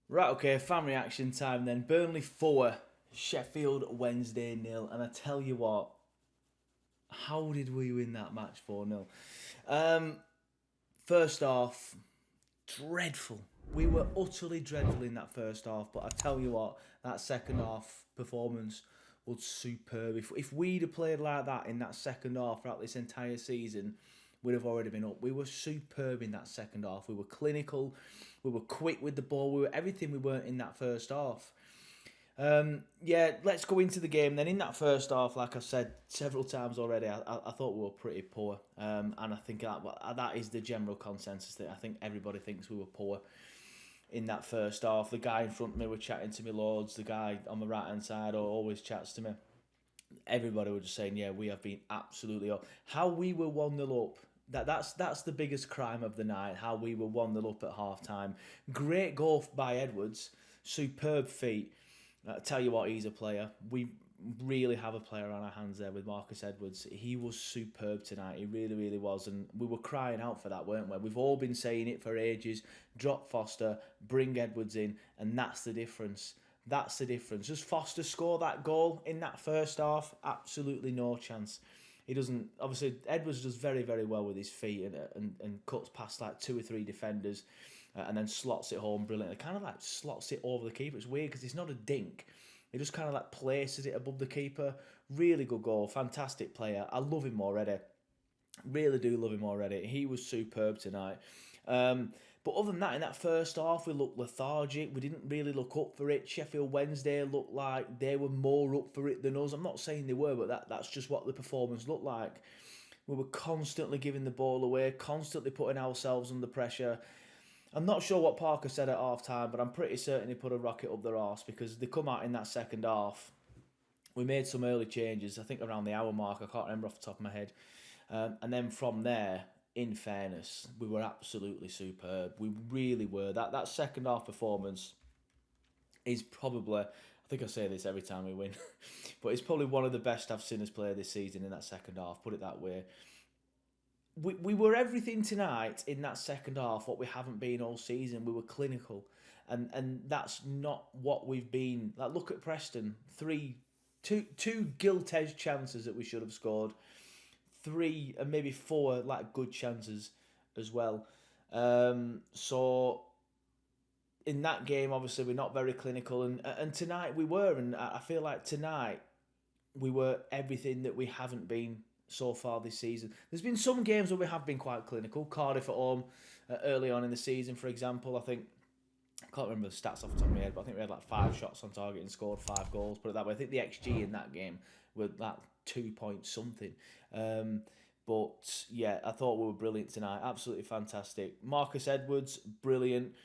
Right, okay, fan reaction time then. Burnley 4, Sheffield Wednesday 0. And I tell you what, how did we win that match 4-0? First half, dreadful. We were utterly dreadful in that first half, but I tell you what, that second half performance was superb. If we'd have played like that in that second half throughout this entire season, we'd have already been up. We were superb in that second half. We were clinical, we were quick with the ball, we were everything we weren't in that first half. Yeah, let's go into the game then. In that first half, like I said several times already, I thought we were pretty poor, and I think that is the general consensus that I think everybody thinks we were poor in that first half. The guy in front of me was chatting to me loads. The guy on the right hand side always chats to me. Everybody was just saying, yeah, we have been absolutely up. How we were 1-0 up. That's the biggest crime of the night. How we were 1-0 up at half time. Great goal by Edwards. Superb feat. I tell you what, he's a player. We really have a player on our hands there with Marcus Edwards. He was superb tonight. He really, really was. And we were crying out for that, weren't we? We've all been saying it for ages. Drop Foster, bring Edwards in, and that's the difference. That's the difference. Does Foster score that goal in that first half? Absolutely no chance. He doesn't. Obviously, Edwards does very, very well with his feet and cuts past like two or three defenders, and then slots it home brilliantly. Kind of like slots it over the keeper. It's weird because it's not a dink. He just kind of like places it above the keeper. Really good goal. Fantastic player. I love him already. Really do love him already. He was superb tonight. But other than that, in that first half, we looked lethargic. We didn't really look up for it. Sheffield Wednesday looked like they were more up for it than us. I'm not saying they were, but that's just what the performance looked like. We were constantly giving the ball away, constantly putting ourselves under pressure. I'm not sure what Parker said at half time, but I'm pretty certain he put a rocket up their arse because they come out in that second half. We made some early changes, I think around the hour mark. I can't remember off the top of my head. And then from there, in fairness, we were absolutely superb. We really were. That second half performance is probably, I think I say this every time we win, but it's probably one of the best I've seen us play this season in that second half, put it that way. We were everything tonight in that second half, what we haven't been all season. We were clinical. And that's not what we've been. Like, look at Preston. Two gilt-edged chances that we should have scored, three and maybe four like good chances as well. So in that game, obviously we're not very clinical, and tonight we were, and I feel like tonight we were everything that we haven't been so far this season. There's been some games where we have been quite clinical. Cardiff at home early on in the season, for example, I think. I can't remember the stats off the top of my head, but I think we had like 5 shots on target and scored 5 goals. Put it that way. I think the XG in that game were like 2 point something. But yeah, I thought we were brilliant tonight. Absolutely fantastic. Marcus Edwards, brilliant.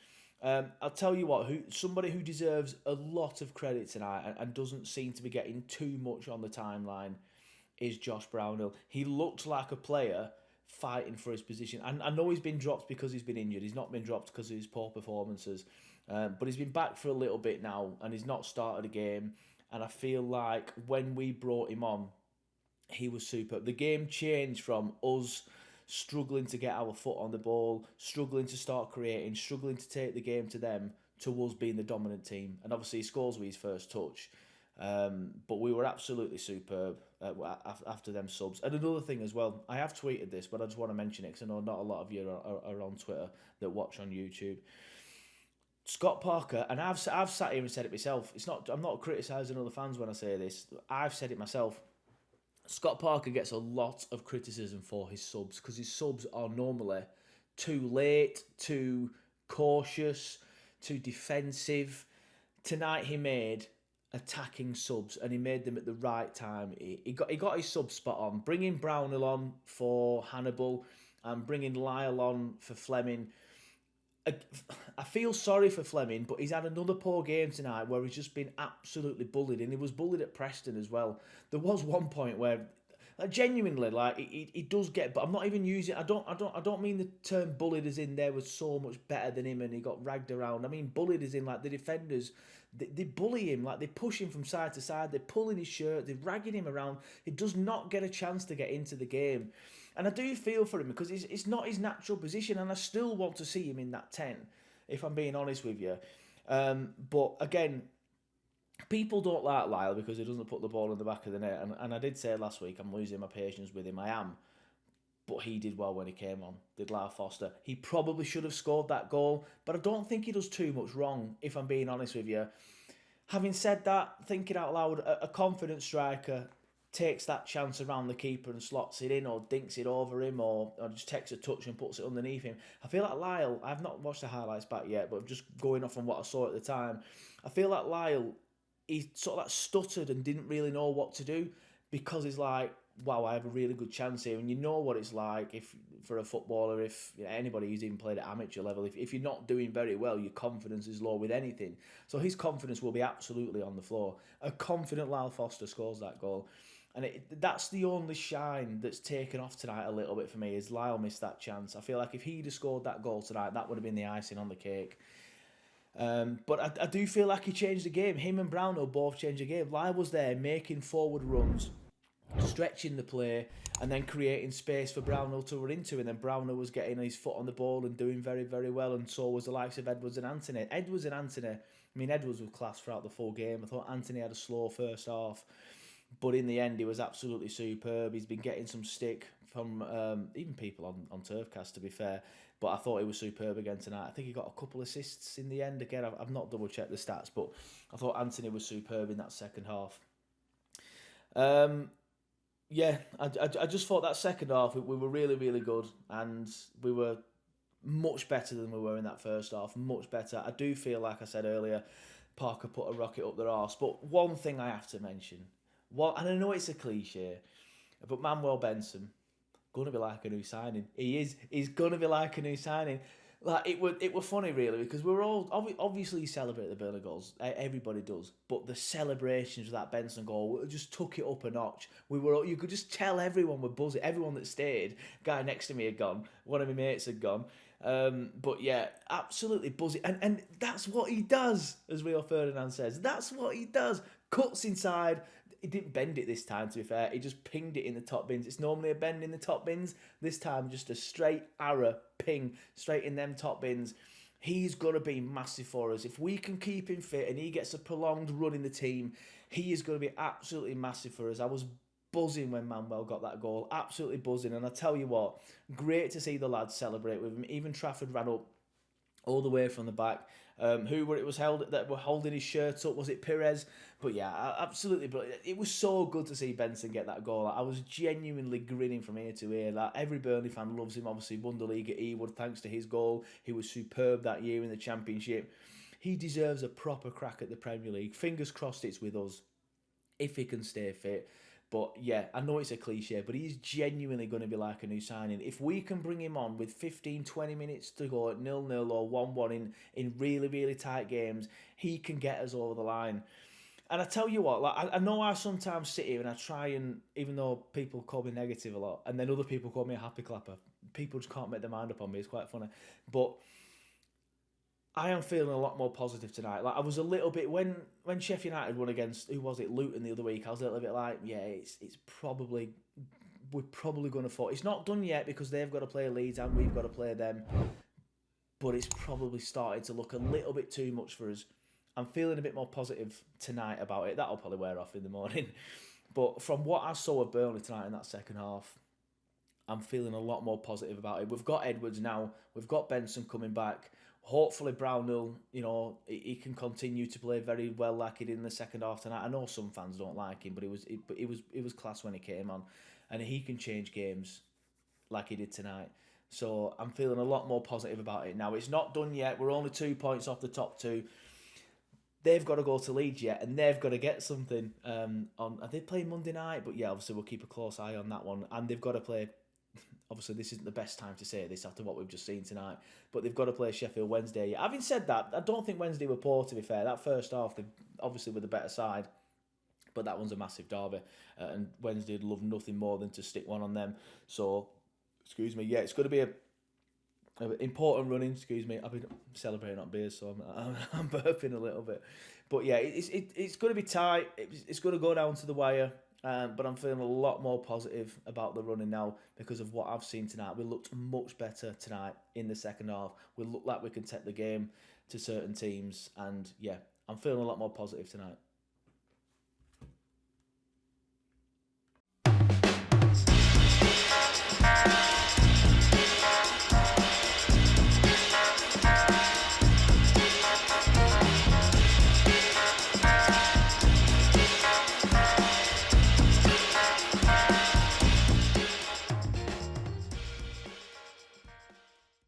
I'll tell you what, somebody who deserves a lot of credit tonight and doesn't seem to be getting too much on the timeline is Josh Brownhill. He looked like a player fighting for his position. And I know he's been dropped because he's been injured. He's not been dropped because of his poor performances. But he's been back for a little bit now and he's not started a game. And I feel like when we brought him on, he was super. The game changed from us struggling to get our foot on the ball, struggling to start creating, struggling to take the game to them, to us being the dominant team. And obviously he scores with his first touch. But we were absolutely superb after them subs. And another thing as well, I have tweeted this, but I just want to mention it because I know not a lot of you are on Twitter that watch on YouTube. Scott Parker, and I've sat here and said it myself. I'm not criticising other fans when I say this. I've said it myself. Scott Parker gets a lot of criticism for his subs because his subs are normally too late, too cautious, too defensive. Tonight he made attacking subs and he made them at the right time. He got his sub spot on. Bringing Brownhill on for Hannibal and bringing Lyle on for Fleming. I feel sorry for Fleming, but he's had another poor game tonight where he's just been absolutely bullied, and he was bullied at Preston as well. There was one point where, genuinely, like he does get, but I'm not even using. I don't mean the term bullied as in they were so much better than him and he got ragged around. I mean bullied as in like the defenders. They bully him, like they push him from side to side. They're pulling his shirt. They're ragging him around. He does not get a chance to get into the game. And I do feel for him because it's not his natural position, and I still want to see him in that 10, if I'm being honest with you. But again, people don't like Lyle because he doesn't put the ball in the back of the net. And I did say last week, I'm losing my patience with him. I am. But he did well when he came on, did Lyle Foster. He probably should have scored that goal, but I don't think he does too much wrong, if I'm being honest with you. Having said that, thinking out loud, a confident striker takes that chance around the keeper and slots it in, or dinks it over him, or just takes a touch and puts it underneath him. I feel like Lyle, I've not watched the highlights back yet, but just going off on what I saw at the time, I feel like Lyle, he sort of like stuttered and didn't really know what to do, because he's like, wow, I have a really good chance here. And you know what it's like if for a footballer, if anybody who's even played at amateur level, if you're not doing very well, your confidence is low with anything. So his confidence will be absolutely on the floor. A confident Lyle Foster scores that goal. And that's the only shine that's taken off tonight a little bit for me, is Lyle missed that chance. I feel like if he'd have scored that goal tonight, that would have been the icing on the cake. But I do feel like he changed the game. Him and Brownhill both changed the game. Lyle was there making forward runs, stretching the play, and then creating space for Brownhill to run into, and then Brownhill was getting his foot on the ball and doing very, very well, and so was the likes of Edwards and Anthony. Edwards, was class throughout the full game. I thought Anthony had a slow first half, but in the end he was absolutely superb. He's been getting some stick from even people on Turfcast, to be fair, but I thought he was superb again tonight. I think he got a couple assists in the end. Again, I've not double checked the stats, but I thought Anthony was superb in that second half. Yeah, I just thought that second half we were really, really good, and we were much better than we were in that first half, much better. I do feel, like I said earlier, Parker put a rocket up their arse. But one thing I have to mention, and I know it's a cliche, but Manuel Benson, going to be like a new signing. He's going to be like a new signing. Like it were funny really, because we were all obviously celebrate the Burnley goals. Everybody does, but the celebrations of that Benson goal just took it up a notch. You could just tell everyone were buzzing. Everyone that stayed, guy next to me had gone. One of my mates had gone. But yeah, absolutely buzzing, and that's what he does, as Rio Ferdinand says. That's what he does. Cuts inside. He didn't bend it this time, to be fair. He just pinged it in the top bins. It's normally a bend in the top bins. This time, just a straight arrow ping straight in them top bins. He's going to be massive for us. If we can keep him fit and he gets a prolonged run in the team, he is going to be absolutely massive for us. I was buzzing when Manuel got that goal. Absolutely buzzing. And I tell you what, great to see the lads celebrate with him. Even Trafford ran up all the way from the back. Who were it was held that were holding his shirt up? Was it Perez? But yeah, absolutely. But it was so good to see Benson get that goal. I was genuinely grinning from ear to ear. Like, every Burnley fan loves him. Obviously, won the league at Ewood thanks to his goal. He was superb that year in the Championship. He deserves a proper crack at the Premier League. Fingers crossed it's with us, if he can stay fit. But yeah, I know it's a cliche, but he's genuinely going to be like a new signing. If we can bring him on with 15, 20 minutes to go at 0-0 or 1-1 in really, really tight games, he can get us over the line. And I tell you what, like I know I sometimes sit here and I try and, even though people call me negative a lot, and then other people call me a happy clapper, people just can't make their mind up on me. It's quite funny. But I am feeling a lot more positive tonight. Like, I was a little bit when Sheffield United won against, who was it, Luton the other week. I was a little bit like, yeah, it's probably, we're probably going to fall. It's not done yet because they've got to play Leeds and we've got to play them. But it's probably started to look a little bit too much for us. I'm feeling a bit more positive tonight about it. That'll probably wear off in the morning. But from what I saw of Burnley tonight in that second half, I'm feeling a lot more positive about it. We've got Edwards now. We've got Benson coming back. Hopefully Brownhill, he can continue to play very well like he did in the second half tonight. I know some fans don't like him, but it was class when he came on, and he can change games like he did tonight. So I'm feeling a lot more positive about it. Now, it's not done yet. We're only 2 points off the top two. They've got to go to Leeds yet, and they've got to get something on. Are they playing Monday night? But yeah, obviously we'll keep a close eye on that one, and they've got to play. Obviously, this isn't the best time to say this after what we've just seen tonight, but they've got to play Sheffield Wednesday. Having said that, I don't think Wednesday were poor, to be fair. That first half, they obviously were the better side, but that one's a massive derby, and Wednesday would love nothing more than to stick one on them. So, excuse me, yeah, it's going to be a important running. Excuse me, I've been celebrating on beers, so I'm burping a little bit. But yeah, it's going to be tight. It's going to go down to the wire. But I'm feeling a lot more positive about the running now because of what I've seen tonight. We looked much better tonight in the second half. We looked like we can take the game to certain teams. And yeah, I'm feeling a lot more positive tonight.